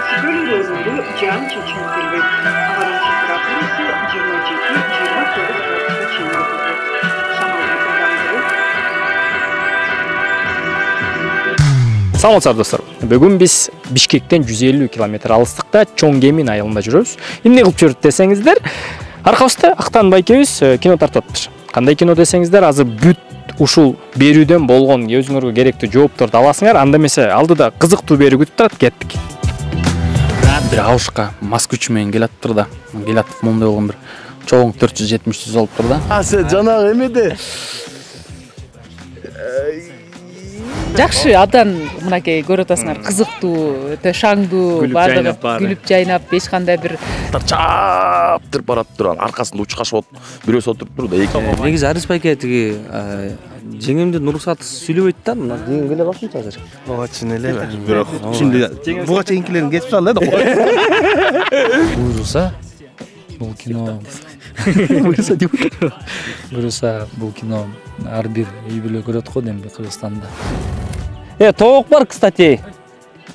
Şükürler olsun. Can çekim gibi. Havanın temperatürü ise 27-29 gradusga чейин жетadi. Shamolning kunlari. Саламатсыздар достор. Бүгүн биз Бишкектен 150 км алыстыкта Чоңгемин айылында жүрөбүз. Эмне кылып жүрөт десеңиздер, аркабызда Актан байкебиз кино тартып атыптыр. Кандай кино десеңиздер, азыр бүт ушул берүүдөн болгон өзүңөргө керектүү жоопторду аласыңар. Анда эмесе алдыда кызыктуу берүү күтүп турат. Кеттик. Бир аушка Москвич менен келатыптыр да. Келатып момундай болгон бир чоң 470 болуптур да. Сен жанагы эмеде Жакшы абдан мынакей көрүп атасыңар, кызыктуу, өтө шаңдуу, бардыгы күлүп жайнап, эч кандай бир чаптыр барат турган, аркасында учкаш болуп, бирөөсү отуруп туруп да эки. Негизи Арис байке тиги жеңемдин уруксаты сүйлөбөйт да, мына жеңем келе башынчы азыр. Ооба чын эле, бирок ушундай буга чейинкилерин кетип салды да. Буйруса бул кино буйруса бул кино ар бир үй бүлө көрөт го дейм Кыргызстанда. Тоок бар, кстати.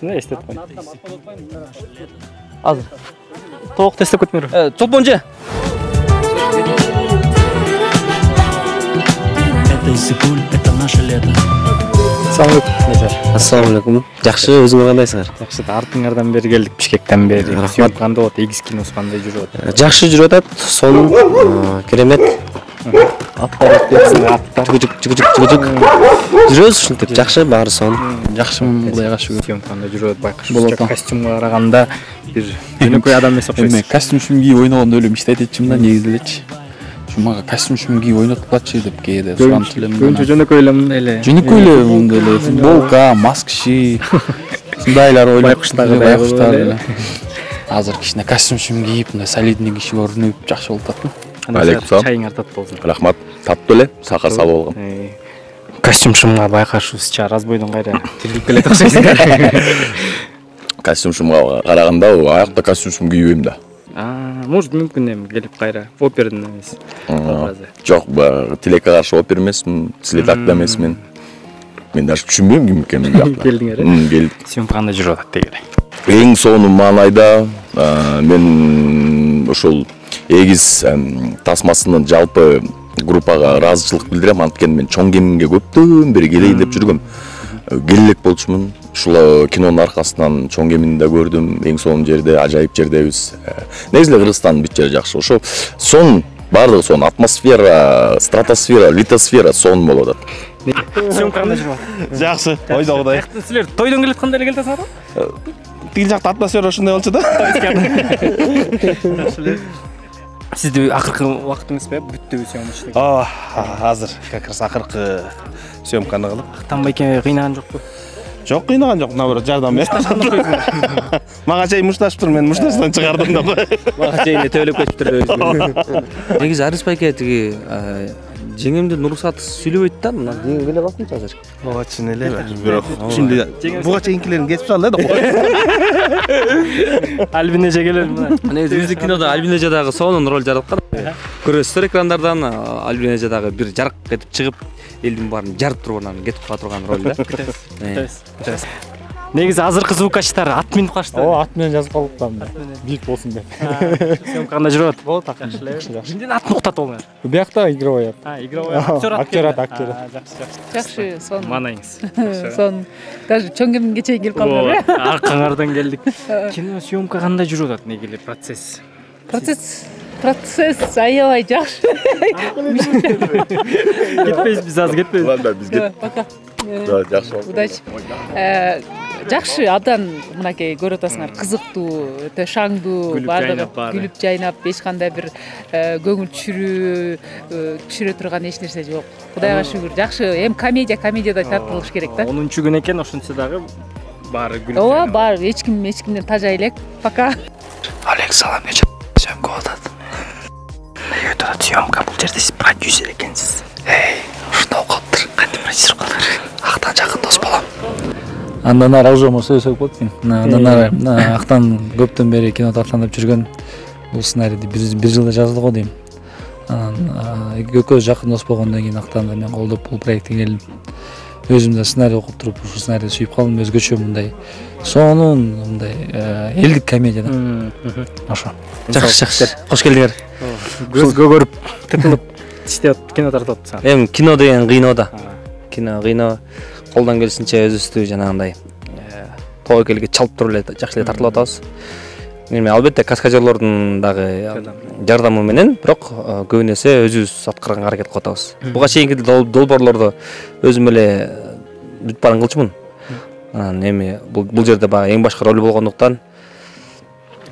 Не эстеп кой. Азыр. Тоок тестеп кетмөйрү. Чолпонже. Это Иссыкуль, это наше лето. Ассаламу алейкум. Жакшы, өзүңөр кандайсыңар? Жакшы, артыңардан бери келдик, Бишкектен бери. Съемка кандай болот, эгиз киносу кандай жүрүп атат? Жакшы жүрүп атат. Сонун, керемет. Аттар жыгыжык. Жүрөбүз ушинтип, жакшы, баары сонун. Жакшымын, Кудайга шүгүр. Съемка кандай жүрүп атат, байкаш. Костюмга караганда бир жөнөкөй адам эмес окшойсуз. Эми костюм кийип ойногондо эле иштейт этчим да, негизи элечи. Мага костюм кийип ойнотуп атчы деп кээде суранып элем. Көбүнчө жөнөкөй эле мындай эле. Жөнөкөй эле мындай эле футболка, маскши, мындайлар ойлоп байкуштар. Азыр кичине костюм кийип, мындай солидный киши көрүнүп жакшы болуп атат. Алейкум салам. Чайыңар татып болсун. Рахмат. Таптуу эле, сакар салып алгам. Костюм шымга байкашыбызча разбойдон кайра тирилип келет окшойсуз. Костюм шымга караганда аякта костюм кийбейм да. Может мүмкүн эми келип кайра опердин эмес. Жок, тилекке каршы опер эмесмин, следак да эмесмин. Мен даже түшүнбөйм ким экенин жакта. Келдиңер э? Келдик. Съемка кандай жүрүп атат дегиле. Эң сонун маанайда мен ушул эгиз тасмасынын жалпы группага ыраазычылык билдирем. Анткени мен Чоңгеминге көптөн бери келейин деп жүргөм. Келе элек болчумун. Ушул кинонун аркасынан Чоңгеминди да көрдүм. Эң сонун жерде, ажайып жердебиз. Негизи Кыргызстандын бүт жери жакшы. Ошо сонун, бардыгы сонун, атмосфера, стратосфера, литосфера сонун болуп атат. Съемка кандай жүрүп атат? Жакшы, ойдогудай. Силер тойдон келип аткандай эле келатасыңарбы? Тиги жакта атмосфера ушундай болчу да. Сизди акыркы убактыңыз бе бүттүбү съемка? Азыр как раз акыркы съемканы кылып. Актан байке кыйнаган жокпу? Жок, кыйнаган жок, наоборот жардам берди. Мага чейин мушташыптыр, мен мушташтан чыгардым да. Мага чейин төөлөп кетиптир өзү. Негизи Арис байке тиги жеңемдин уруксаты сүйлөбөйт да, мына жеңем келе башынчы азыр. Ооба чын эле, бирок ушундай буга чейинкилерин кетип салды да. Альбин эже келер мына. Негизи биздин кинодо Альбин эже дагы сонун роль жараткан. Көрөсүздөр экрандардан Альбин эже дагы бир жарык этип чыгып, элдин баарын жарып туруп анан кетип кала турган роль да. Кетебиз. Негизи азыркы звукачтар ат минип калышты. Ооба, ат менен жазып калыптам. Бийик болсун деп. Съемка кандай жүрүп атат? Болот, жакшы эле. Эмнеден атын уктат болуңар? Биякта игровой. Игровой Актер. жакшы, сонун. Маанайыңыз. Сонун. Даже Чоңгеминге чейин келип калдым. Аркаңардан келдик. Кино съемка кандай жүрүп атат, негили процесс? Процесс аябай жакшы. Кетпейбиз, азыр кетпейбиз. Ладно, биз кет. Пока. Жакшы. Удачи. Жакшы, абдан мынакей көрүп атасыңар, кызыктуу, өтө шаңдуу, бардыгы күлүп жайнап, эч кандай бир көңүл түшүрө турган эч нерсе жок. Кудайга шүгүр. Жакшы, эми комедиядай тартылыш керек да. 10-чу күн экен, ошентсе дагы баары күлүп. Ооба, баары эчкимден тажай элек. Пока. Олег, салам, нече съемка болуп атат. Үйдө да съемка, бул жерде сиз продюсер экенсиз. Ушундай калыптыр. Кантип продюсер кылдыр? Актан жакын дос болом. Андан ары жомор сөзөк болот экен. Андан ары Актан көптөн бери кино тартам деп жүргөн. Бул сценарийди бир жылда жазды го дейм. Анан экөөбүз жакын дос болгондон кийин Актанды мен колдоп бул проектке келдим. өзүм да сценарий окуп туруп ушул сценарийди сүйүп калдым. Өзгөчө мындай сонун мындай элдик комедия да. Ошо. Жакшы. Кош келдиңер. Көз көгөрүп, тытылып иштеп кино тартып атсаң. Эми кино деген кыйноо да. Кыйноо колдон келишинче өзүбүздү жанагындай тобокелге чалып туруп эле жакшы эле тартылып атабыз. Эми албетте каскадерлордун дагы жардамы менен, бирок көбүн эсе өзүбүз аткарганга аракет кылып атабыз. Буга чейинки долбоорлордо өзүм эле бүт баарын кылчумун. Анан эми бул жерде баягы эң башкы роль болгондуктан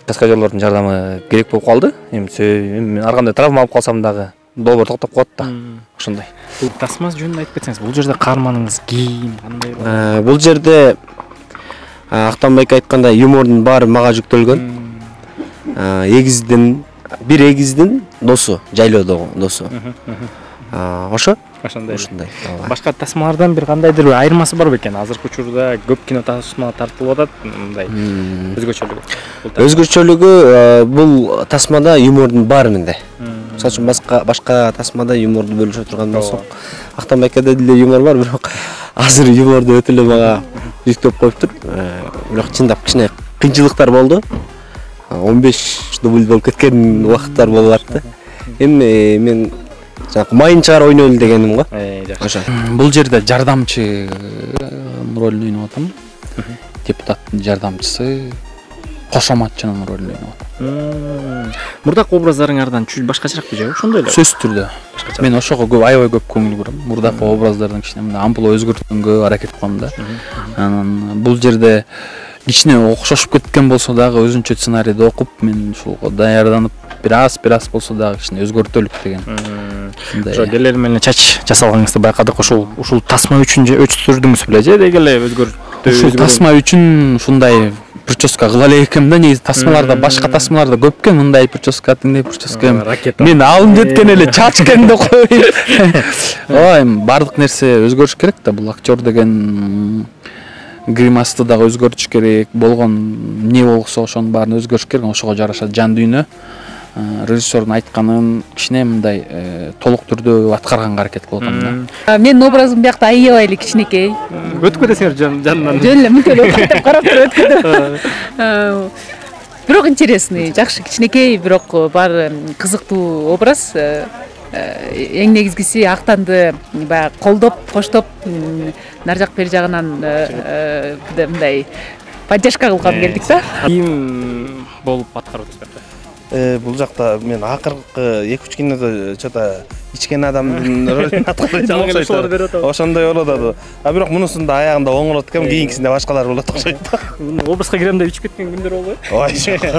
каскадерлордун жардамы керек болуп калды. Эми ар кандай травма алып калсам дагы долбоор токтоп калат да. Ошондой. Бул тасма жөнүндө айтып кетсеңиз, бул жерде каарманыңыз ким, кандай? Бул жерде Актанбек айткандай юмордун баары мага жүктөлгөн. Бир эгиздин досу, жайлоодогу досу. Ошондой. Башка тасмалардан бир кандайдыр айырмасы бар бекен? Азыркы учурда көп кино тасма тартылып атат, мындай өзгөчөлүгү. Өзгөчөлүгү бул тасмада юмордун баары менде. Мисалы үчүн башка тасмада юморду бөлүшө турган болсок, Актанбекте деле юмор бар, бирок азыр юморду өтө эле мага жүктөп коюптур. Бирок чындап кичине кыйынчылыктар болду. 15 дубль болуп кеткен убакыттар болуп атты. Эми мен майын чыгар ойнойлу дегеним го. Ошо. Бул жерде жардамчы ролун ойноп атам. Депутаттын жардамчысы, кошоматчынын ролун ойноп атам. Мурдак образдарыңардан чүл башкачараакпы же? Ошондой эле. Сөзсүз түрдө. Мен ошого аябай көп көңүл бурам. Мурдакы образдардан кичине мындай ампул өзгөрткөнгө аракет кылам да. Анан бул жерде кичине окшошуп кеткен болсо дагы өзүнчө сценарийди окуп, мен ушуга даярданып, бир аз болсо дагы кичине өзгөртөлүк деген. Ошо делер менен чач жасалганыңызды байкадык. Ушул тасма үчүн же өчтүрдүңүз беле же деги эле өзгөртүү? Ушул тасма үчүн ушундай прическа кыла эле экенмин да. Негизи тасмаларда, башка тасмаларда көп экен мындай прическа, тиндей прическа. Мен алым жеткен эле чач экенди коюп. Ой, бардык нерсе өзгөрүш керек да. Бул актер деген гримасты дагы өзгөртүш керек, болгон эмне болсо ошонун баарын өзгөртүш керек. Ошого жараша жан дүйнө режиссердун айтканын кичине мындай толук түрдө аткарганга аракет кылып атам да. Менин образым биякта аябай эле кичинекей. Өткө десеңер жанынан. Жөн эле мүнтөлөп кайтып карап туруп өткөдө. Бирок интересный, жакшы кичинекей, бирок баары кызыктуу образ. Эң негизгиси Актанды баягы колдоп, коштоп, нар жак бери жагынан мындай поддержка кылган келдик да. Ким болуп аткарып атасыздар? Бул жакта мен акыркы 2-3 кинодо чота ичкен адамдын ролун аткарып ошондой болот атат. Бирок мунусунда аягында оңолот экен, кийинкисинде башкалар болот окшойт. Образга киремде ичип кеткен күндөр болбойбу? Ой,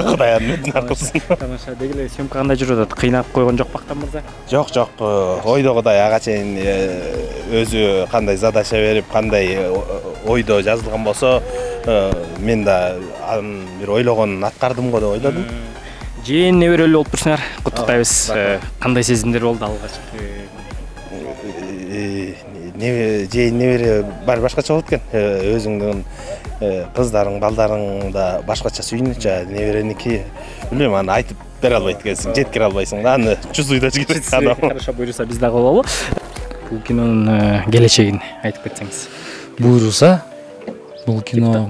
Кудай аманатын аркылсын. Тамаша, деги эле съемка кандай жүрүп атат? Кыйнап койгон жок Актан мырза? Жок, ойдогудай ага чейин өзү кандай задача берип, кандай ойдо жазылган болсо, мен да бир ойлогонун аткардым го деп ойлодум. Жээн неберелүү болуп турсуңар. Куттуктайбыз. Кандай сезимдер болду алгачкы? Жээн небере баары башкача болот экен. Өзүңдүн кыздарың, балдарың да башкача сүйүнүчү, небереники. Билбейм, аны айтып бере албайт экенсиң, жеткире албайсың да, аны чувствуйда жигит адам. Хорошо, буйруса биз дагы болобу. Бул кинонун келечегин айтып кетсеңиз. Буйруса бул кино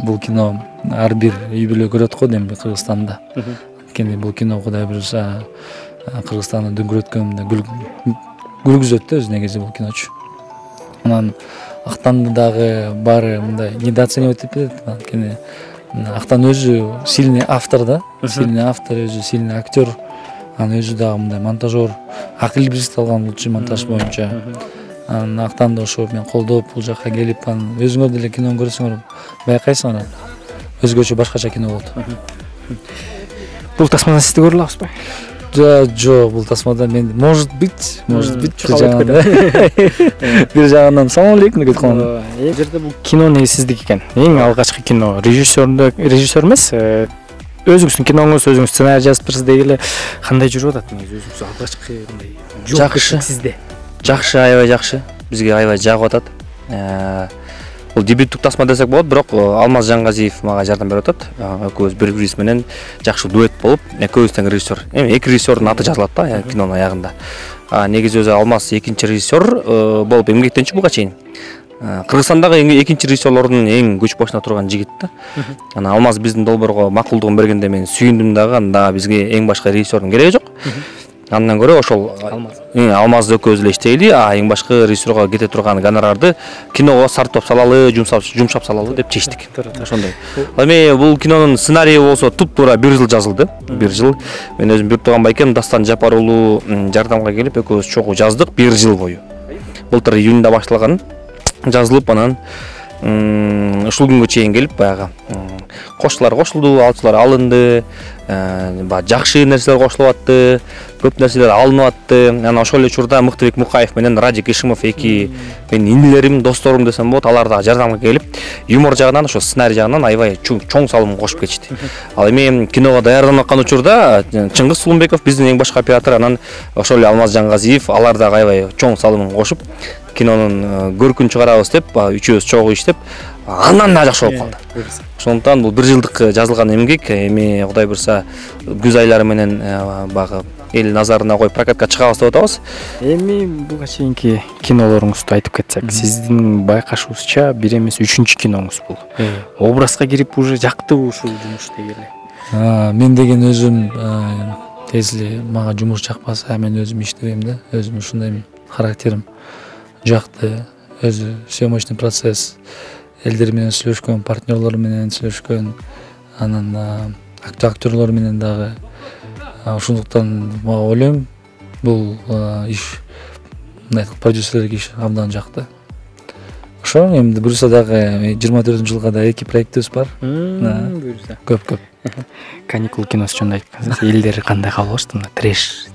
бул кино ар бир үй бүлө көрөт го дейм Кыргызстанда. Анткени бул кино Кудай буйруса Кыргызстанды дүңгүрөткөндө күлгүзөт да өзү негизи бул киночу. Анан Актанды дагы баары мындай недооценивать этип атат. Анткени Актан өзү сильный автор да, сильный автор, өзү сильный актер. Анан өзү дагы мындай монтажер, акыл-бирсиз алган лучший монтаж боюнча. Анан Актанды ошо мен колдоп бул жакка келип, анан өзүңөр деле кинону көрсөңөр байкайсыңар. Өзгөчө башкача кино болду. Бул тасмадан сизди көрө алабызбы? Жок, бул тасмада мен может быть бир жагынан салам алейкум деп коем. Бул жерде бул кино неге сиздики экен? Эң алгачкы кино режиссер эмес, өзүңүздүн киноңуз, өзүңүз сценарий жазыптырсыз деги эле кандай жүрүп атат негизи өзүңүз алгачкы мындай? Жакшы сизде. Жакшы, аябай жакшы. Бизге аябай жагып атат. Бул дебюттук тасма десек болот, бирок Алмаз Жангазиев мага жардам берип атат. Экөөбүз бири-бирибиз менен жакшы дуэт болуп, экөөбүз тең режиссер. Эми эки режиссердун аты жазылат да кинонун аягында. негизи өзү Алмаз экинчи режиссер болуп эмгектенчү буга чейин. Кыргызстандагы экинчи режиссерлордун эң көч башына турган жигит да. Анан Алмаз биздин долбоорго макулдугун бергенде мен сүйүндүм дагы, анда бизге эң башка режиссердун кереги жок. Андан көрө ошол Алмаз экөөбүз эле иштейли, эң башкы режиссерго кете турган гонорарды киного сарптап салалы, жумшап салалы деп чечтик. Ошондой. Эми бул кинонун сценарийи болсо туп-туура 1 жыл жазылды. 1 жыл. Мен өзүм бир тууган байкем Дастан Жапар уулу жардамга келип экөөбүз чогуу жаздык 1 жыл бою. Былтыр июнда башталган. Жазылып анан ушул күнгө чейин келип баягы кошчулар кошулду, алчылар алынды, жакшы нерселер кошулуп атты, көп нерселер алынып атты. Анан ошол эле учурда Мыктыбек Мукаев менен Радик Ишимов эки менин инилерим, досторум десем болот, алар да жардамга келип, юмор жагынан, ошо сценарий жагынан аябай чоң салым кошуп кетишти. Ал эми киного даярданып аткан учурда Чыңгыз Сулумбеков биздин эң башкы оператор, анан ошол эле Алмаз Жаңгазиев, алар да аябай чоң салымын кошуп, кинонун көркүн чыгарабыз деп, үчөөбүз чогуу иштеп, андан да жакшы болуп калды. Ошондуктан бул 1 жылдык жазылган эмгек, эми Кудай буйрса күз айлары менен багы эл назарына коюп прокатка чыгабыз деп атабыз. Эми буга чейинки кинолоруңузду айтып кетсек, сиздин байкашуубузча бир эмес 3-чү киноңуз бул. Образга кирип уже жактыбы ушул жумуш дегеле? Мен деген өзүм тез эле мага жумуш жакпаса, мен өзүм иштебейм да. Өзүм ушундай характерим жакты. Өзү съемочный процесс, элдер менен сүйлөшкөн, партнерлор менен сүйлөшкөн, анан актерлор менен дагы. Ошондуктан мага ойлойм, бул иш продюсерлерге иш абдан жакты. Ошо эми буюрса дагы 24-жылга да 2 проектибиз бар. Буюрса. Көп. Каникул киносу жөнүндө айтып кетсеңиз, элдер кандай кабыл алышты мына треш?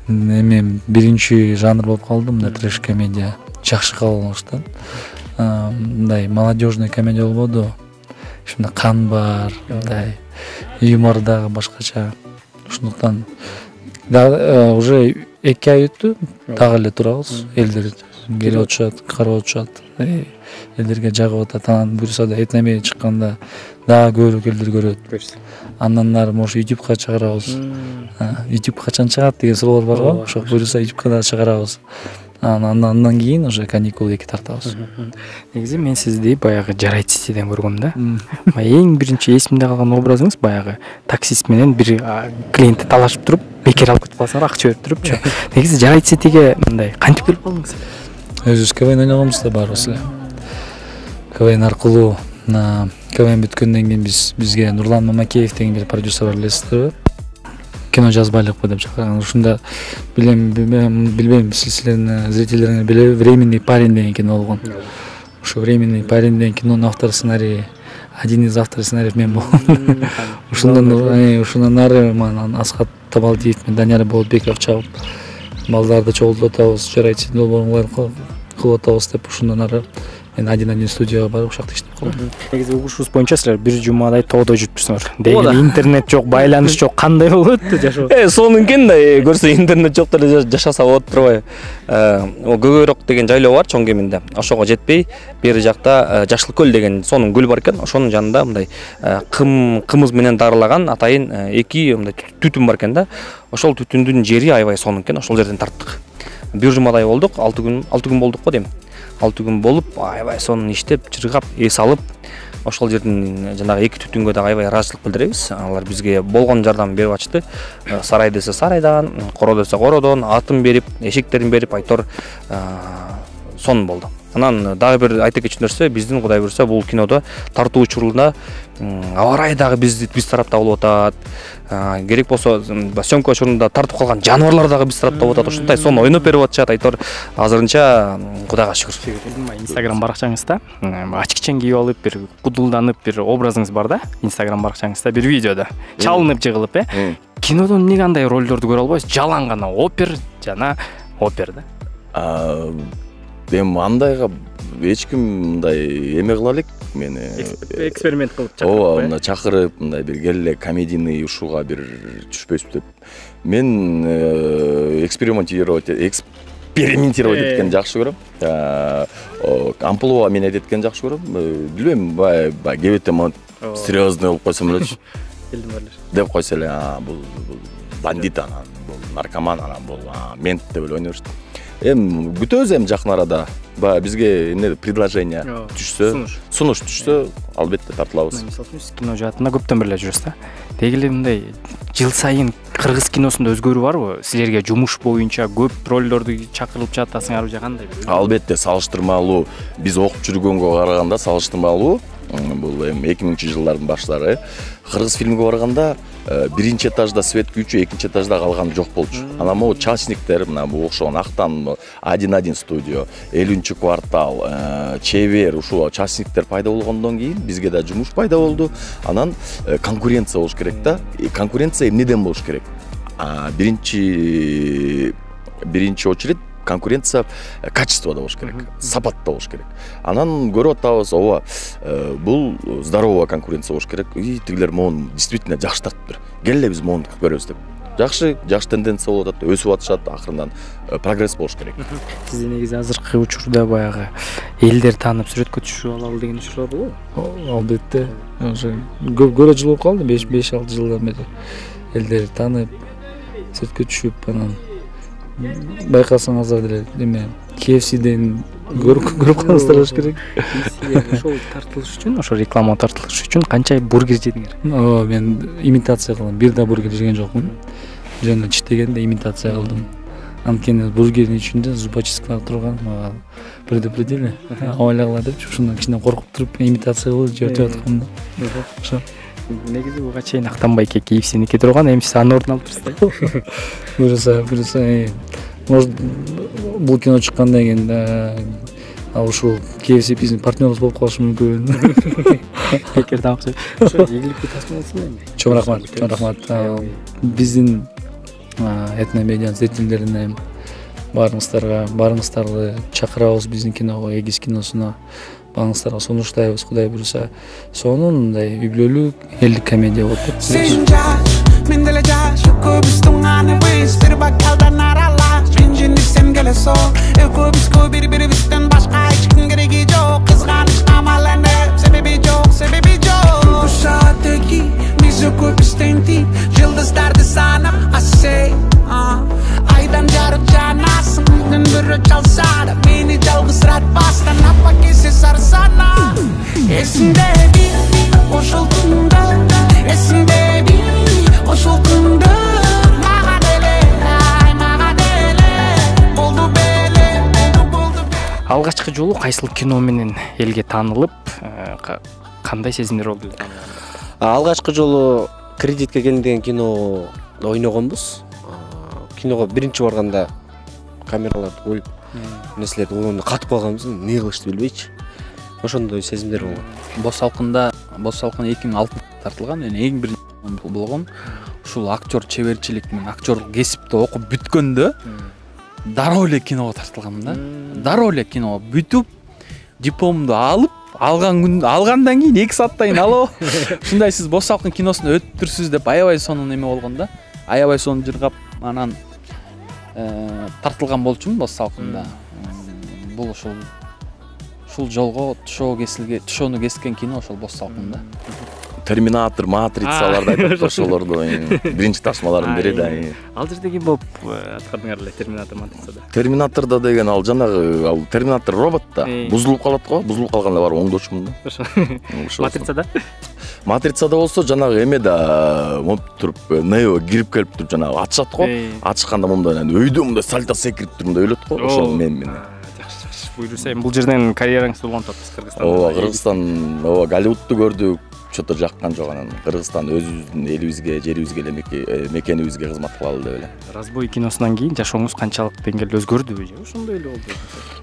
Эми биринчи жанр болуп калды, мына треш комедия. Жакшы кабыл алышты. Мындай молодежный комедия болбоду. Ушунда кан бар, мындай юмор дагы башкача. Ошондуктан уже 2 ай өттү, дагы эле турабыз. Элдер келип отушат, карап отушат. Элдерге жагып атат. Анан буюрса да этнеме чыкканда дагы көбүрөөк элдер көрөт. Андан ары может YouTubeга чыгарабыз. YouTube качан чыгат деген суроолор бар го. Ошо буюрса YouTubeга да чыгарабыз. Андан кийин уже каникул 2 тартабыз. Негизи мен сизди баягы Жарайт Ситиден көргөм да. Эң биринчи эсимде калган образыңыз баягы таксист менен бир клиентти талашып туруп, бекер алып кетип калсаң, акча берип турупчу. Негизи Жарайт Ситиге мындай кантип келип калдыңыз? Өзүбүз КВН ойногонбуз да баарыбыз эле. КВН аркылуу КВН бүткөндөн кийин бизге Нурлан Мамакеев деген бир продюсер бар, билесиздерби? Кино жазбайлыкпы деп чакырган. Ушунда билбейм, силердин зрительдериңер билеби, Временный парень деген кино болгон. Ошо Временный парень деген кинонун автор сценарий, один из авторов сценариев мен болдум. Ушундан ары Асхат Табалдиев менен Данияр Болотбеков чабып, балдарды чогултуп атабыз, Жарайт Сити долбоорлор кылып атабыз деп ушундан ары мен один студияга барып ушакта иштеп калдым. Негизи угушубуз боюнча силер бир жумадай тоодо жүрүп турсуңар. Деген интернет жок, байланыш жок, кандай болот жашоо? Сонун экен да, көрсө интернет жок деле жашаса болот турбайбы? Көгөрөк деген жайлоо бар чоң кеминде. Ошого жетпей, бери жакта Жашыл көл деген сонун көл бар экен. Ошонун жанында мындай кымыз менен дарылаган атайын 2 мындай түтүн бар экен да. Ошол түтүндүн жери аябай сонун экен. Ошол жерден тарттык. Бир жумадай болдук, 6 күн болдук го дейм. 6 күн болуп, аябай сонун иштеп, чыргап, эс алып, ошол жердин жанагы 2 түтүнгө да аябай ыраазычылык билдиребиз. Алар бизге болгон жардам берип ачты. Сарай десе сарайдан, коро десе кородон, атын берип, эшектерин берип, айтор сонун болду. Анан дагы бир айта кетчү нерсе, биздин Кудай буйрса бул кинодо тартуу учурунда аба ырайы дагы биз тарапта болуп атат. Керек болсо съемка учурунда тартып калган жаныбарлар дагы биз тарапта болуп атат. Ушундай сонун ойноп берип атышат, айтор азырынча Кудайга шүгүр. Instagram баракчаңызда ачкичен кийип алып, бир кудулданып бир образыңыз бар да, Instagram баракчаңызда бир видеодо чалынып жыгылып, кинодон эмнеге андай ролдорду көрө албайсыз? Жалаң гана опер жана опер да. Эми андайга эч ким мындай эме кыла элек, мени эксперимент кылып чакырып. Ооба, мына чакырып, мындай бир келе комедийный ушуга бир түшпөйсүз деп. Мен экспериментировать эткенди жакшы көрөм. Амплуа мен эткенди жакшы көрөм. Билбейм, баягы кебете серьезный болуп койсом элечи. Деп койсо эле, бул бандит анан наркоман, анан бул мент деп эле ойнойбуз. Эми күтөбүз эми жакын арада. Баягы бизге эмне предложение түшсө, сунуш түшсө, албетте тартылабыз. Мисалы үчүн сиз кино жаатында көптөн бери жүрөсүз да. Деги эле мындай жыл сайын кыргыз киносунда өзгөрүү барбы? Силерге жумуш боюнча көп ролдорду чакырылып жатасыңарбы же кандай? Албетте салыштырмалуу биз окуп жүргөнгө караганда салыштырмалуу бул эми 2000-жылдардын баштары кыргыз фильмге барганда биринчи этажда свет күйчү, экинчи этажда калган жок болчу. Анан могу частниктер, мына бул окшогон Актан 1-1 студио, 50-чы квартал, Чебер ушул частниктер пайда болгондон кийин бизге да жумуш пайда болду. Анан конкуренция болуш керек да. Конкуренция эмнеден болуш керек? Биринчи очередь конкуренция качествода болуш керек, сапатта болуш керек. Анан көрүп атабыз, ооба, бул здоровая конкуренция болуш керек. Тигилер могу действительно жакшы тартыптыр. Келе биз могу көрөбүз деп. Жакшы тенденция болуп атат, өсүп атышат, акырындан прогресс болуш керек. Сизде негизи азыркы учурда баягы элдер таанып сүрөткө түшүп алалы деген учурлар болобу? Албетте. Ошо көп жыл болуп калды, 5-6 жылдан бери элдер таанып сүрөткө түшүп, анан байкасаңыздар деле эме KFC'ден көрүп калсаңыздар керек. Ошол тартылыш үчүн, ошо реклама тартылыш үчүн канча бургер жедиңер? Ооба, мен имитация кылдым. Бир да бургер жеген жокмун. Жана чиштегенде имитация кылдым. Анткени бургердин ичинде зубочистка турган, мага предупредили. Ойлагыла деп, ушундан кичине коркуп туруп имитация кылып жеп аткам. Ошо. Негизи буга чейин Актанбайке KFC'ники турган, эми сиз анын ордун алып турсуздар. Буюрса, может бул кино чыккандан кийин ал ушул KFC биздин партнерибиз болуп калышы мүмкүн. Бекер тамак. Ошо ийгиликке тасмаласыңар эми. Чоң рахмат. Биздин этномедиа зрительдерине баарыңыздарды чакырабыз биздин киного, Эгиз киносуна. Баарыңыздарга сунуштайбыз, Кудай буюрса. Сонун мындай үй-бүлөлүк элдик комедия болуп кетти. Мен деле жаш, көбүстүң аны биз бир бакалдан аралаш. Мен сен келе сол, көбүскө бири-бирибизден башка эч ким кереги жок. Кызганыч камаланып, себеби жок. Бул шааттеги биз көбүстөн тип, жылдыздарды санап, айдан жарып жанасың, күндүн бирөө чалса да мени жалгызсыратпастан апа кесе сарсана. Эсиңдеби ошол күндө, эсиңдеби ошол күндө мага деле болду беле. Алгачкы жолу кайсыл кино менен элге таанылып, кандай сезимдер болду эле таанылганда? Алгачкы жолу Кредитке келин деген кино ойногонбуз. Киного биринчи барганда камераларды коюп, нерселерди ойлонуп катып калганбыз, эмне кылышты билбейчи. Ошондой сезимдер болгон. Боз салкын 2006 тартылган, мен эң биринчи болгон. Ушул актер чеберчилик менен актерлук кесипти окуп бүткөндө дароо эле киного тартылгам да. Дароо эле киного бүтүп, дипломду алгандан кийин 2 сааттан кийин алоо. Ушундай сиз Боз салкын киносуна өттүрсүз деп аябай сонун эме болгон да. Аябай сонун жыргап, анан тартылган болчумун Боз салкында. Бул ушул жолго тушоону кескен кино ошол Боз салкында. Терминатор, Матрицаларды айтып ошолорду биринчи тасмалардын бири да. Ал жердеги болуп аткардыңар эле Терминатор, Матрицада. Терминатордо деген ал жанагы ал Терминатор робот да. Бузулуп калат го, бузулуп калганда барып оңдочумун да. Матрицада? Матрицада болсо жанагы эме да моп туруп Нео кирип келип туруп жанагы ачышат го. Ачышканда мындай өйдө мындай сальто секирип туруп мындай өлөт го. Ошол менен. Жакшы. Буюрса эми бул жерден карьераңызды улантып атасыз Кыргызстанда. Ооба, Кыргызстан, ооба, Голливудту көрдүк. Чото жаккан жок, анан Кыргызстан өзүбүздүн элибизге, жерибизге эле мекенибизге кызмат кылалы деп эле. Разбой киносунан кийин жашооңуз канчалык деңгээлде өзгөрдүбү же ошондой эле болду?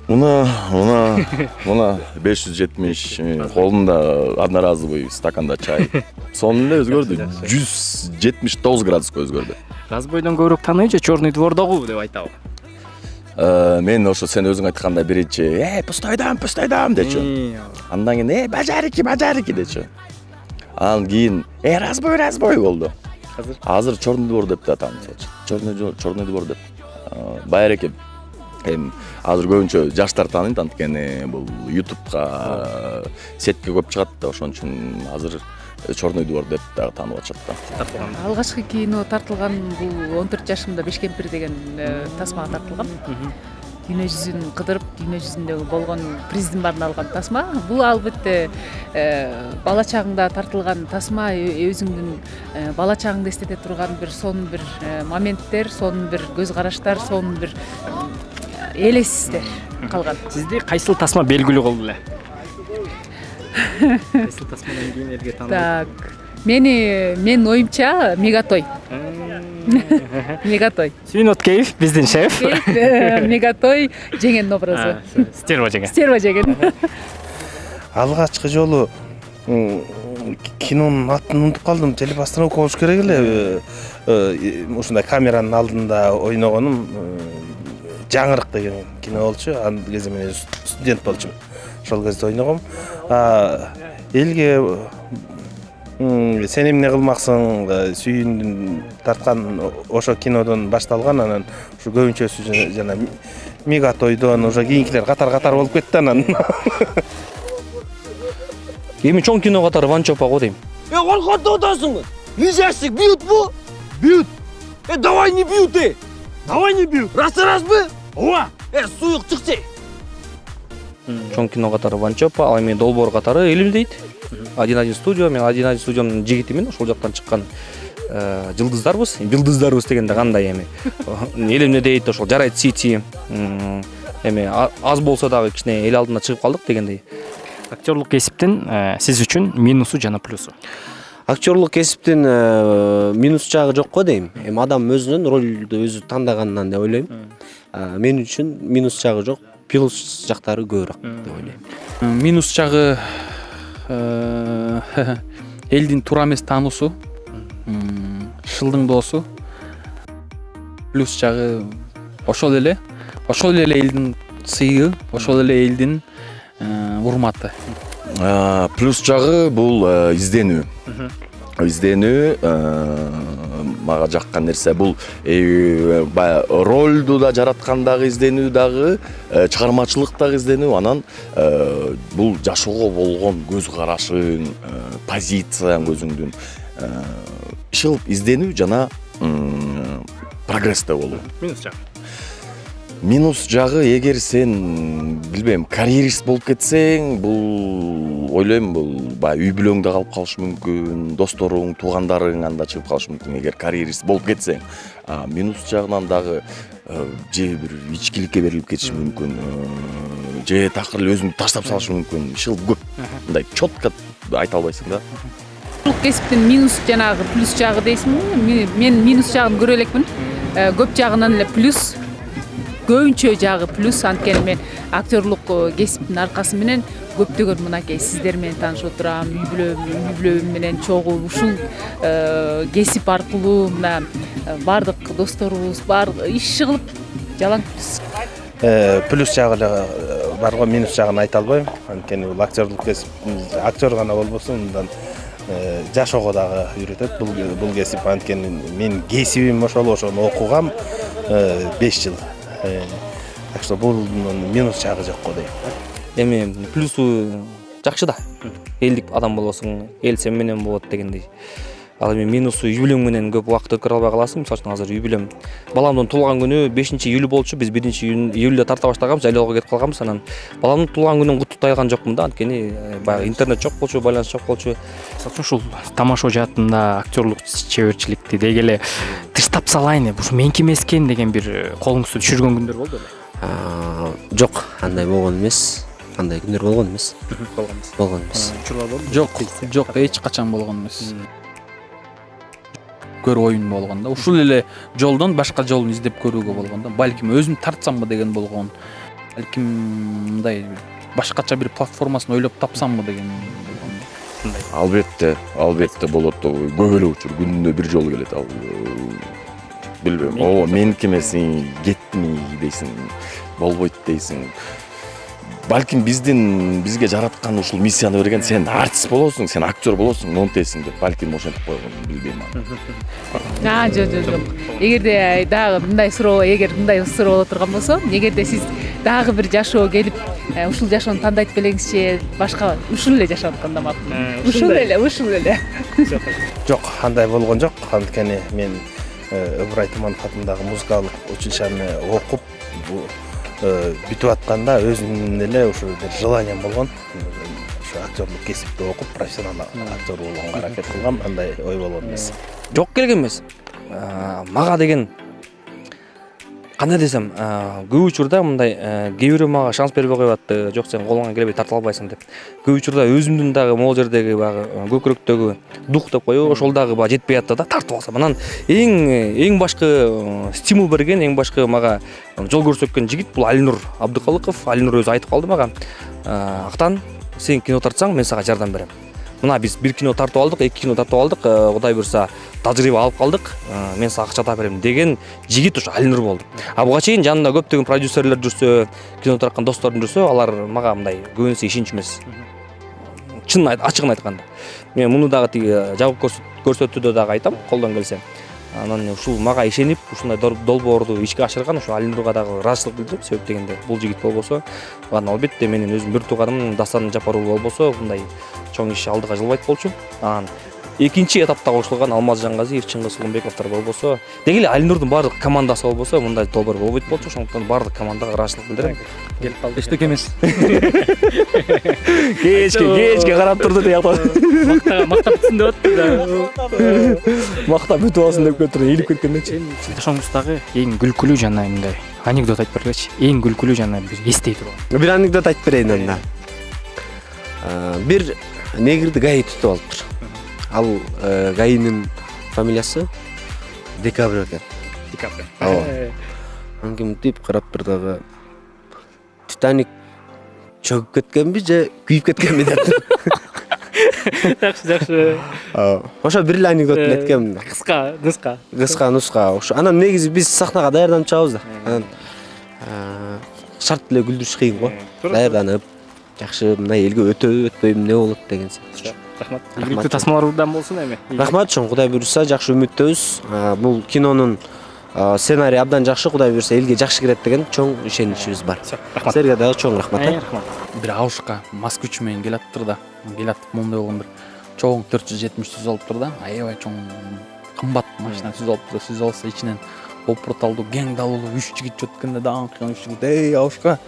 Мына 570 колунда одноразовый стаканда чай. Сонун эле өзгөрдү. 179 градуска өзгөрдү. Разбойдон көбүрөөк тааныйбы же Чёрный двордогу деп айтабы? Мен ошо сен өзүң айткандай биринчи пустойдам дечү. Андан кийин бажарики дечү. Анан кийин разбой болду. Азыр Чёрный двор деп атам. Чёрный двор деп. Байреке эми азыр көбүнчө жаштар тааныйт, анткени бул YouTube'га сетке көп чыгат да, ошон үчүн азыр Черный двор деп дагы таанып атышат да. Алгачкы кино тартылган бул 14 жашымда Беш кемпир деген тасмага тартылган. Дүйнө жүзүн кыдырып, дүйнө жүзүндөгү болгон приздин баарын алган тасма. Бул албетте бала чагыңда тартылган тасма, өзүңдүн бала чагыңды эстете турган бир сонун бир моменттер, сонун бир көз караштар, сонун бир элестер калган. Сизде кайсыл тасма белгилүү болду эле? Кайсыл тасмадан кийин элге таанылды? Так. Менин оюмча Мегатой. Мегатой. Сүйүн Откеев биздин шеф. Мегатой жеңенин образы. Стерва жеген. Стерва жеген. Алгачкы жолу кинонун атын унутуп калдым. Телепостановка болуш керек эле. Ушундай камеранын алдында ойногонум Жаңырык деген кино болчу. Ал кезде мен студент болчумун. Ошол кезде ойногом. Элге сен эмне кылмаксың, сүйүндүн тарткан ошо кинодон башталган, анан ушу көбүнчөсү жана Мегатойдон уже кийинкилер катар болуп кетти анан. Эми чоң кино катары Ванчопа го дейм. Колхозда отасыңбы? Нельзяшик бьют бу? Бьют. Давай не бьют, Давай не бьют. Раз-бы? Ооба. Суюк чыкчы. Чоң кино катары Ванчопа, ал эми Долбоор катары Элим дейт. 1-1 студио, мен 1-1 студионун жигитимин, ошол жактан чыккан жылдыздарбыз дегенде кандай эми. Элимне дейт, ошол жарайт Сити. Эми аз болсо дагы кичине эл алдына чыгып калдык дегендей. Актерлук кесиптин сиз үчүн минусу жана плюсу? Актерлук кесиптин минус жагы жок го дейм. Эми адам өзүнүн ролду өзү тандагандан деп ойлойм. Мен үчүн минус жагы жок, плюс жактары көбүрөөк деп ойлойм. Минус жагы элдин туура эмес таануусу, шылдың доосу. Плюс жагы ошол эле элдин сыйы, ошол эле элдин урматы. Плюс жагы бул изденүү. Мага жаккан нерсе бул ролду да жараткан дагы изденүү дагы, чыгармачылык дагы изденүү, анан бул жашоого болгон көз карашың, позицияң өзүңдүн ишыл изденүү жана прогрессте болуу. Минус жагы эгер сен билбейм карьерист болуп кетсең, бул ойлойм бул баягы үй бүлөңдө калып калышы мүмкүн, досторуң, туугандарың анда чыгып калышы мүмкүн эгер карьерист болуп кетсең. Минус жагынан дагы же бир ичкиликке берилип кетиши мүмкүн, же такыр эле өзүңдү таштап салышы мүмкүн. Ишыл көп. Мындай чотко айта албайсың да. Кесиптин минус жанагы плюс жагы дейсиңби? Мен минус жагын көрө элекмин. Көп жагынан эле плюс. Көбүнчө жагы плюс, анткени мен актерлук кесиптин аркасы менен көптөгөн мынакей сиздер менен таанышып отурам, үй бүлөм менен чогуу ушул кесип аркылуу мына бардык досторубуз бар иш кылып жалаң плюс. Плюс жагы бар го, минус жагын айта албайм. Анткени бул актерлук кесип актер гана болбосо мындан жашоого дагы үйрөтөт бул кесип. Анткени мен кесибим ошону окугам 5 жыл. Так что бул минус жагы жок го дейм. Эми плюсу жакшы да. Элдик адам болосуң, эл сен менен болот дегендей. Ал эми минусу үй бүлөң менен көп убакыт өткөрө албай каласың. Мисалы үчүн азыр үй бүлөм баламдын туулган күнү 5-июль болчу. Биз 1-июльдө тарта баштаганбыз, жайлоого кетип калганбыз. Анан баламдын туулган күнүн куттуктай алган жокмун да. Анткени баягы интернет жок болчу, байланыш жок болчу. Мисалы үчүн ушул тамаша жаатында актерлук чеберчиликти деги эле тыштап салайын, ушу меники эмес экен деген бир колуңузду түшүргөн күндөр болду беле? Жок, андай болгон эмес. Андай күндөр болгон эмес. Болгон эмес. Жок, эч качан болгон эмес. Көрүү оюн болгон да. Ушул эле жолдон башка жолун издеп көрүүгө болгон да. Балким өзүм тартсамбы деген болгон. Балким мындай башкача бир платформасын ойлоп тапсамбы деген болгон. Албетте болот. Көп эле учур күнүнө бир жолу келет. Ал билбейм. Меники эмес, кетми дейсиң, болбойт дейсиң. Балким бизге жараткан ушул миссияны берген, сен артист болосуң, сен актер болосуң, монтесиң деп балким ошентип койгон, билбейм аны. Жок. Эгерде дагы мындай суроо боло турган болсо, эгерде сиз дагы бир жашоо келип ушул жашоону тандайт белеңизчи, башка ушул эле жашап атканда мактуу. Ушул эле. Жок, андай болгон жок. Анткени мен Ыбырай Туманов атындагы музыкалык училищаны окуп, бүтүп атканда өзүмдүн эле ушул бир желанием болгон. Ошо актерлук кесипти окуп, профессионал актер болгонго аракет кылгам, андай ой болгон эмес. Жок келген эмес. Мага деген кандай десем, көп учурда мындай кээ бирөө мага шанс бербей коет, жок сен колуңан келбей тарта албайсың деп. Көп учурда өзүмдүн дагы могул жердеги баягы көкүрөктөгү дух деп коебу, ошол дагы баягы жетпей атты да, тартып алсам. Анан эң башкы стимул берген, эң башкы мага жол көрсөткөн жигит бул Алинур Абдыкалыков. Алинур өзү айтып калды мага, Актан, сен кино тартсаң, мен сага жардам берем. Мына биз бир кино тартып алдык, 2 кино тартып алдык, Кудай буйрса тажрыйба алып калдык, мен сага акча тап берем деген жигит ушу Алинур болду. Буга чейин жанында көптөгөн продюсерлер жүрсө, кино тарткан досторум жүрсө, алар мага мындай көбүнесе ишенч эмес. Чын ачыгын айтканда. Мен муну дагы тиги жабык көрсөтүүдө дагы айтам, колдон келсе. Анан ушул мага ишенип, ушундай долбоорду ишке ашырган ошо Алинурга дагы ыраазычылык билдирип, себеп дегенде бул жигит болбосо, анан албетте менин өзүм бир тууганым Дастан Жапаров болбосо, мындай чоң иш алдыга жылбайт болчу. Анан экинчи этапта кошулган Алмаз Жаңгазиев, Чыңгыз Улумбековдор болбосо, деги эле Алинурдун баардык командасы болбосо, мындай долбоор болбойт болчу. Ошондуктан баардык командага ыраазычылык билдирем. Келип калды. Эчтеке эмес. Кечке карап турду деп атат. Мактап бүтсүн деп атты. Мактап бүтүп алсын деп көтүрүп ийилип кеткендечи. Жашооңуздагы эң күлкүлүү жана мындай анекдот айтып бергилечи. Эң күлкүлүү жана бир эстей турган. Бир анекдот айтып берейин анда. Бир негрди гаи тутуп алыптыр. Ал гаинин фамилиясы Декабрь экен. Декабрь. Анан мынтип карап бир дагы Титаник чөгүп кеткенби же күйүп кеткенби деп. Жакшы. Ошо бир эле анекдот айткем. Кыска нуска. Ошо анан негизи биз сахнага даярданып чыгабыз да. Анан шарт эле күлдүрүш кыйын го. Даярданып, жакшы мындай элге өтпөйм, эмне болот деген сияқты. Рахмат. Ийгиликтүү тасмалардан болсун эми. Рахмат чоң, Кудай буйрса жакшы үмүттөбүз. Бул кинонун сценарий абдан жакшы, Кудай буйрса элге жакшы кирет деген чоң ишеничибиз бар. Силерге дагы чоң рахмат. Бир Аушка Москвич менен келаттыр да. Келатып мондай болгон бир чоң 470 түз алыптыр да. Аябай чоң кымбат машина түз алыптыр. Түз алса ичинен опурталдуу кең далуулуу 3 жигит өткөндө да аңкыган 3 жигит. Эй Аушка,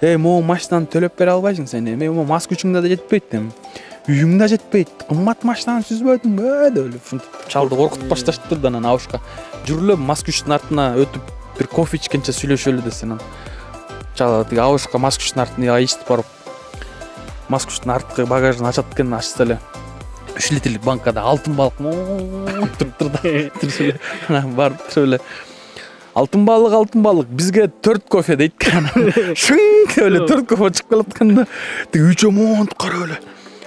могу машинаны төлөп бере албайсың сен. Мен могу Москвичиңде да жетпейт дем. Үйүң да жетпейт. Кымбат машинаны сүзбөдүң деп эле чалды коркутуп башташыптыр да. Анан Аушка жүрүлөп Москвичтин артына өтүп бир кофе ичкенче сүйлөшөлү десен. Чала тиги Аушка Москвичтин артына ичтип барып Москвичтин арткы багажын ачат экен, ачса эле 3 литрлик банкада алтын балык туруптур да. Анан барып туруп эле алтын балык бизге 4 кофе дейт экен. Шың деп эле 4 кофе чыгып келатканда тиги үчөө монтуп карап эле.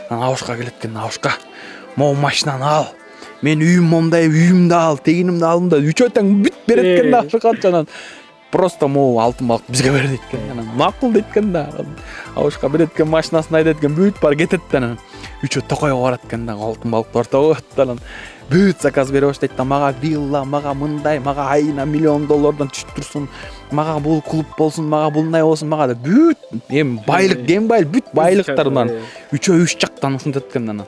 Анан Аушка келет экен. Аушка, могу машинаны ал. Мен үйүм мондай, үйүмдү ал, тегинимди алдым да үчөө тең бүт берет экен да Аушка. Анан просто могу алтын балык бизге бер дейт экен. Анан макул дейт экен да. Аушка берет экен, машинасын айдайт экен, бүт бар кетет да. Анан үчөө Токойго барат экен да, алтын балыкты ортого коет да. Анан бүт заказ бере баштайт да. Мага вилла, мага мындай, мага айына $1 миллион түшүп турсун. Мага бул клуб болсун, мага булндай болсун, мага да бүт эми байлык, бүт байлыктардан үчөө 3 жактан ушинтет экен. Анан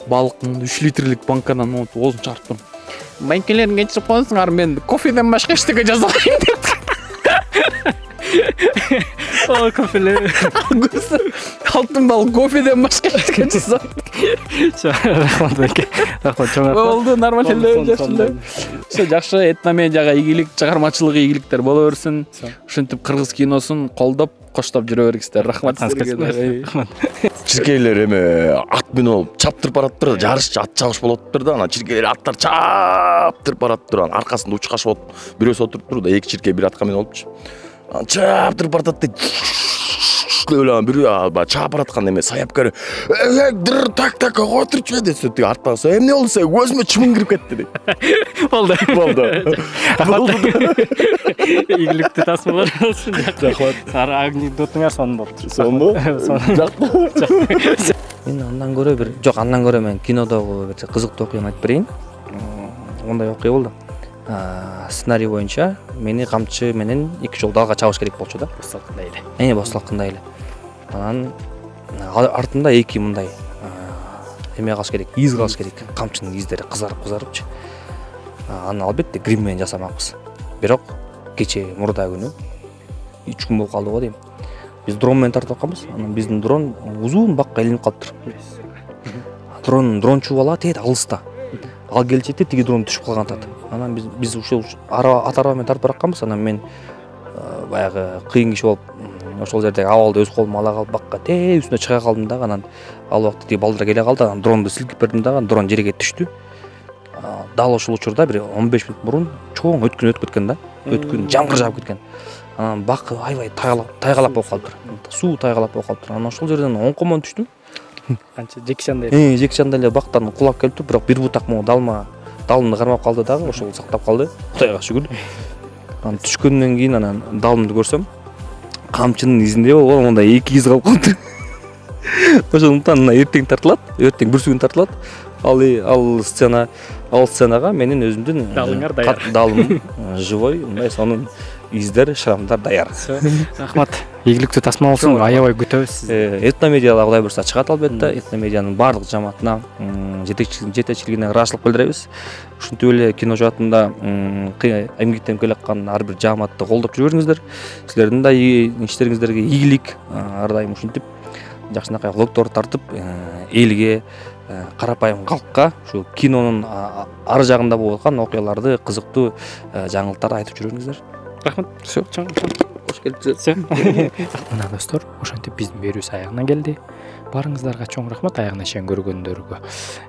балыктын 3 литрлик банкадан оозун чыгарып туруп, "Байкелерин кечирип коесуңар, мен кофеден башка эчтеке жаза албайм" деп. Ой, кофелер. Алтын балык кофеден башка эчтеке жаза албайм. Рахмат байке. Рахмат чоң. Болду, нормально эле, жакшы эле. Ошо жакшы этномедиага ийгилик, чыгармачылык ийгиликтер боло берсин. Ушинтип кыргыз киносун колдоп, коштоп жүрө бергилиңиздер. Рахмат силерге. Рахмат. Чиркейлер эми ат менен чаптырып бараттыр, жарыш ат чабыш болоттур да. Анан чиркейлер аттар чаптырып бараттыр. Анан аркасында учкашып бирөөсү отуруптур да, 2 чиркей бир атка менен болупчу. Анан чаптырып баратат дейт. Эле бирөө чаап баратканда эме саяпкер так отурчу десе, тиги арттагы эмне болду сен көзүмө чымың кирип кетти дейт. Болду. Болду. Ийгиликтүү тасмалар болсун. Рахмат. Сары анекдотуңар сонун болуптур. Сонбу? Мен андан көрө мен кинодогу бир кызыктуу окуяны айтып берейин. Ондай окуя болду. сценарий боюнча мени камчы менен 2 жол далга чабыш керек болчу да. Босталкындай эле. Босталкындай эле. Анан артында 2 мындай эме калыш керек, из калыш керек. Камчынын издери кызарыпчы. Аны албетте грим менен жасамакпыз. Бирок кече мурда күнү 3 күн болуп калды го дейм. Биз дрон менен тартып атканбыз. Анан биздин дрон узун бакка илинип калыптыр. Дрон чубала тет алыста. Ал келчекте тиги дрон түшүп калган атат. Анан биз ушул ат араба менен тартып баратканбыз. Анан мен баягы кыйын киши болуп ошол жердеги абалды өз колума ала калып бакка үстүнө чыга калдым да. Анан ал убакта тиги балдар келе калды. Анан дронду силкип бердим да. Дрон жерге түштү. Дал ошол учурда бир 15 мүнөт мурун чоң өткүн өтүп кеткен да. Өткүн жамгыр жаап кеткен. Анан бак аябай тайгалап болуп калыптыр. Суу тайгалап болуп калыптыр. Анан ошол жерден оңкомон түштүм. Канча жекшандай эле. Жекшандай эле бактан кулап келиптир, бирок бир бутак могу далымды кармап калды дагы, ошол сактап калды. Кудайга шүгүр. Анан түшкөндөн кийин анан далымды көрсөм, камчынын изинде болгон мондай 2 из калып калыптыр. Ошондуктан эртең тартылат, эртең бүрсүгүн тартылат. Ал сценага менин өзүмдүн далыңар даяр. Далым живой, мындай сонун издер, шрамдар даяр. Рахмат. Ийгиликтүү тасма болсун, аябай күтөбүз сизди. Этномедиада Кудай буйрса чыгат албетте. Этномедианын баардык жамаатына жетекчилигине ыраазычылык билдиребиз. Ушинтип эле кино жаатында эмгектенип келаткан ар бир жамаатты колдоп жүрүңүздөр. Силердин да иштериңиздерге ийгилик ар дайым ушинтип жакшынакай влогдор тартып элге, карапайым калкка ушу кинонун ар жагында болуп аткан окуяларды, кызыктуу жаңылыктарды айтып жүрүңүздөр. Рахмат. Все, чоң. Кош келипсиз. Мына достор, ошентип биздин берүүбүз аягына келди. Барыңыздарга чоң рахмат аягына чейин көргөндөргө.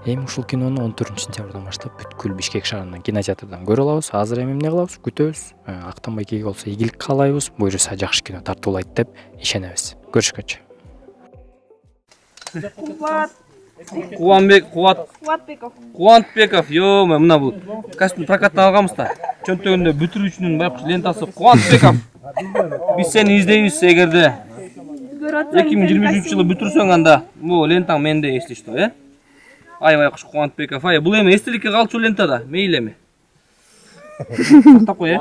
Эми ушул кинону 14-сентябрдан баштап бүткүл Бишкек шаарынын кинотеатрдан көрө алабыз. Азыр эми эмне кылабыз? Күтөбүз. Актан байкеге болсо ийгилик каалайбыз. Буюрса жакшы кино тартуулайт деп ишенебиз. Көрүшкөнчө. Кубантбеков, ё-мо, мына бул костюм прокаттан алганбыз да. Чөнтөгүндө бүтүрүүчүнүн байкуш лентасы Кубантбеков. Биз сени издейбиз эгерде 2023-жылы бүтүрсөң анда бул лентаң менде, если что, Ай байкуш Кубантбеков, бул эми эстеликке калчу лента да, мейли эми. Тактап кой,